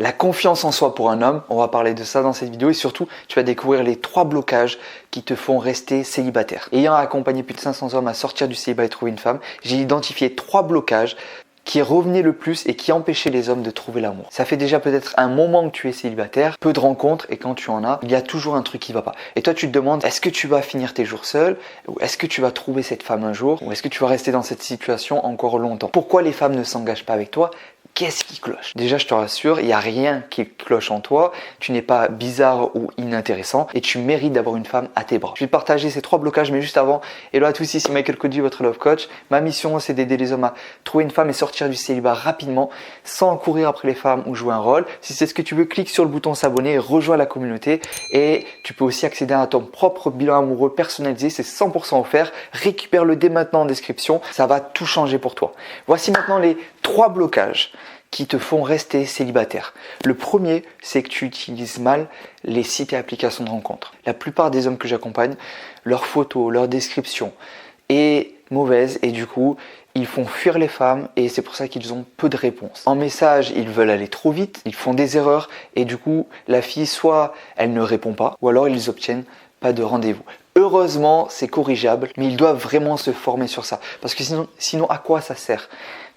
La confiance en soi pour un homme, on va parler de ça dans cette vidéo et surtout tu vas découvrir les 3 blocages qui te font rester célibataire. Ayant accompagné plus de 500 hommes à sortir du célibat et trouver une femme, j'ai identifié 3 blocages qui revenaient le plus et qui empêchaient les hommes de trouver l'amour. Ça fait déjà peut-être un moment que tu es célibataire, peu de rencontres et quand tu en as, il y a toujours un truc qui va pas. Et toi tu te demandes, est-ce que tu vas finir tes jours seul ou est-ce que tu vas trouver cette femme un jour ou est-ce que tu vas rester dans cette situation encore longtemps? Pourquoi les femmes ne s'engagent pas avec toi? Qu'est-ce qui cloche? Déjà, je te rassure, il n'y a rien qui cloche en toi. Tu n'es pas bizarre ou inintéressant et tu mérites d'avoir une femme à tes bras. Je vais te partager ces 3 blocages, mais juste avant, hello à tous, ici Michael Cody, votre love coach. Ma mission, c'est d'aider les hommes à trouver une femme et sortir du célibat rapidement, sans courir après les femmes ou jouer un rôle. Si c'est ce que tu veux, clique sur le bouton s'abonner, rejoins la communauté et tu peux aussi accéder à ton propre bilan amoureux personnalisé. C'est 100% offert. Récupère-le dès maintenant en description. Ça va tout changer pour toi. Voici maintenant les 3 blocages qui te font rester célibataire. Le premier, c'est que tu utilises mal les sites et applications de rencontres. La plupart des hommes que j'accompagne, leurs photos, leur description est mauvaise et du coup, ils font fuir les femmes et c'est pour ça qu'ils ont peu de réponses. En message, ils veulent aller trop vite, ils font des erreurs et du coup, la fille, soit elle ne répond pas ou alors ils obtiennent pas de rendez-vous. Heureusement, c'est corrigeable, mais ils doivent vraiment se former sur ça. Parce que sinon à quoi ça sert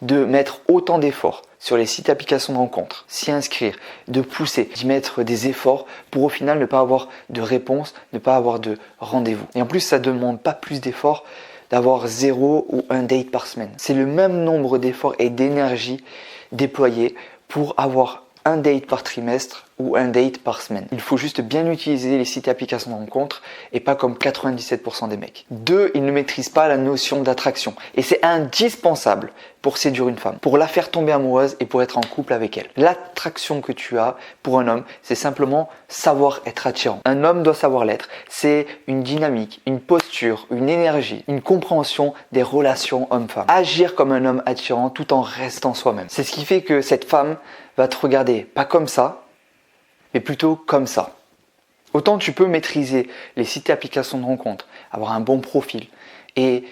de mettre autant d'efforts sur les sites d'applications de rencontres, s'y inscrire, de pousser, d'y mettre des efforts pour au final ne pas avoir de réponse, ne pas avoir de rendez-vous. Et en plus, ça ne demande pas plus d'efforts d'avoir 0 ou 1 date par semaine. C'est le même nombre d'efforts et d'énergie déployés pour avoir un date par trimestre ou un date par semaine. Il faut juste bien utiliser les sites et applications de rencontres et pas comme 97% des mecs. 2, ils ne maîtrisent pas la notion d'attraction et c'est indispensable pour séduire une femme, pour la faire tomber amoureuse et pour être en couple avec elle. L'attraction que tu as pour un homme, c'est simplement savoir être attirant. Un homme doit savoir l'être. C'est une dynamique, une posture, une énergie, une compréhension des relations homme-femme. Agir comme un homme attirant tout en restant soi-même. C'est ce qui fait que cette femme va te regarder pas comme ça, mais plutôt comme ça. Autant tu peux maîtriser les sites et applications de rencontres, avoir un bon profil et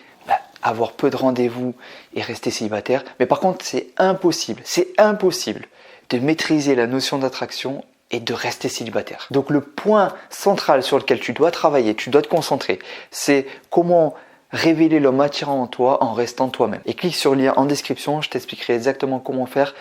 avoir peu de rendez-vous et rester célibataire. Mais par contre, c'est impossible de maîtriser la notion d'attraction et de rester célibataire. Donc le point central sur lequel tu dois travailler, tu dois te concentrer, c'est comment révéler l'homme attirant en toi en restant toi-même. Et clique sur le lien en description, je t'expliquerai exactement comment faire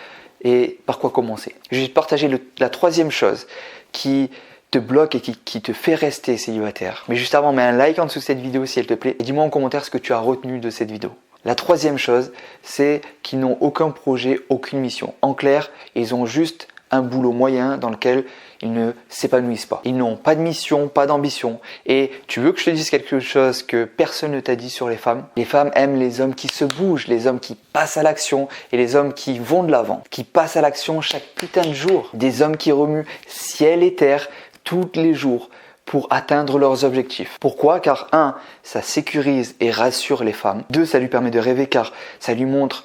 et par quoi commencer. Je vais te partager la 3e chose qui te bloque et qui te fait rester célibataire. Mais juste avant, mets un like en dessous de cette vidéo si elle te plaît et dis-moi en commentaire ce que tu as retenu de cette vidéo. La 3e chose, c'est qu'ils n'ont aucun projet, aucune mission. En clair, ils ont juste un boulot moyen dans lequel ils ne s'épanouissent pas. Ils n'ont pas de mission, pas d'ambition. Et tu veux que je te dise quelque chose que personne ne t'a dit sur les femmes? Les femmes aiment les hommes qui se bougent, les hommes qui passent à l'action et les hommes qui vont de l'avant, qui passent à l'action chaque putain de jour. Des hommes qui remuent ciel et terre tous les jours pour atteindre leurs objectifs. Pourquoi? Car 1, ça sécurise et rassure les femmes. 2, ça lui permet de rêver car ça lui montre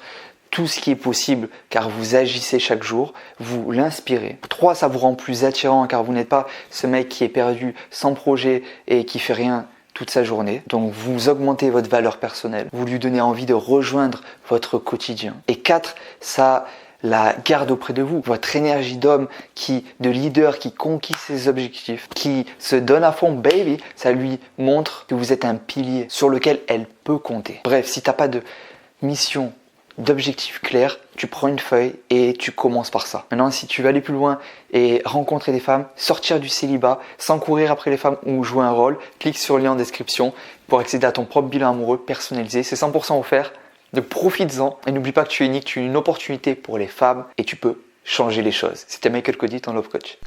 tout ce qui est possible car vous agissez chaque jour, vous l'inspirez. 3, ça vous rend plus attirant car vous n'êtes pas ce mec qui est perdu, sans projet et qui fait rien toute sa journée. Donc vous augmentez votre valeur personnelle, vous lui donnez envie de rejoindre votre quotidien. Et 4, ça la garde auprès de vous. Votre énergie d'homme, de leader qui conquit ses objectifs, qui se donne à fond, baby, ça lui montre que vous êtes un pilier sur lequel elle peut compter. Bref, si tu n'as pas de mission, d'objectifs clairs, tu prends une feuille et tu commences par ça. Maintenant, si tu veux aller plus loin et rencontrer des femmes, sortir du célibat, sans courir après les femmes ou jouer un rôle, clique sur le lien en description pour accéder à ton propre bilan amoureux personnalisé. C'est 100% offert. Donc profites-en et n'oublie pas que tu es unique, tu es une opportunité pour les femmes et tu peux changer les choses. C'était Michael Cody, ton love coach.